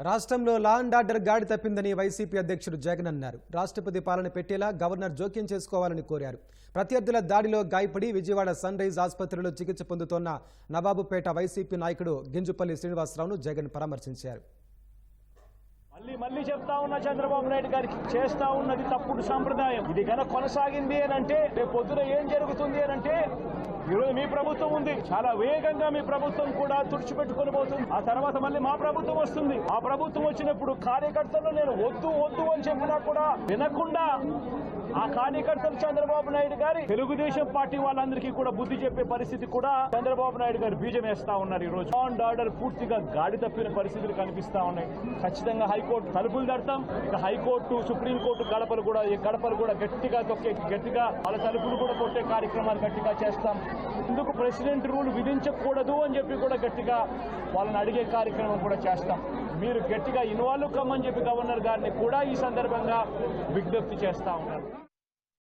రాష్ట్రంలో law and order గాడి తప్పిందని YCP అధ్యక్షుడు జగన్ అన్నారు. రాష్ట్రపతి పాలన పెట్టేలా గవర్నర్ జోక్యం చేసుకోవాలని కోరారు. ప్రత్యర్థుల దాడిలో గాయపడి విజయవాడ సన్ రైజ్ ఆసుపత్రిలో చికిత్స పొందుతోన్న నవాబుపేట వైసీపీ నాయకుడు గింజుపల్లి శ్రీనివాసరావును జగన్ పరామర్శించారు. మళ్ళీ చెప్తా ఉన్నా, చంద్రబాబు నాయుడు గారికి చేస్తా ఉన్నది తప్పుడు సాంప్రదాయం. ఇది గనక కొనసాగింది అంటే రేపు పొద్దున ఏం జరుగుతుంది అంటే ఈరోజు మీ ప్రభుత్వం ఉంది, చాలా వేగంగా మీ ప్రభుత్వం కూడా తుడిచిపెట్టుకుని పోతుంది. ఆ తర్వాత మళ్ళీ మా ప్రభుత్వం వస్తుంది. ఆ ప్రభుత్వం వచ్చినప్పుడు కార్యకర్తలు నేను వద్దు వద్దు అని చెప్పినా కూడా వినకుండా ఆ కార్యకర్తలు చంద్రబాబు నాయుడు గారి తెలుగుదేశం పార్టీ వాళ్ళందరికీ కూడా బుద్ధి చెప్పే పరిస్థితి కూడా చంద్రబాబు నాయుడు గారు బీజం వేస్తా ఉన్నారు. ఈ రోజు లా అండ్ ఆర్డర్ పూర్తిగా గాడి తప్పిన పరిస్థితులు కనిపిస్తా ఉన్నాయి. ఖచ్చితంగా హైకోర్టు తలుపులు తడతాం. ఇక హైకోర్టు, సుప్రీంకోర్టు గడపలు కూడా గట్టిగా వాళ్ళ తలుపులు కూడా కొట్టే కార్యక్రమాలు గట్టిగా చేస్తాం. ఇందుకు ప్రెసిడెంట్ రూల్ విధించకూడదు అని చెప్పి కూడా గట్టిగా వాళ్ళని అడిగే కార్యక్రమం కూడా చేస్తాం. మీరు గట్టిగా ఇన్వాల్వ్ కమ్మని చెప్పి గవర్నర్ గారిని కూడా ఈ సందర్భంగా విజ్ఞప్తి చేస్తా ఉన్నారు.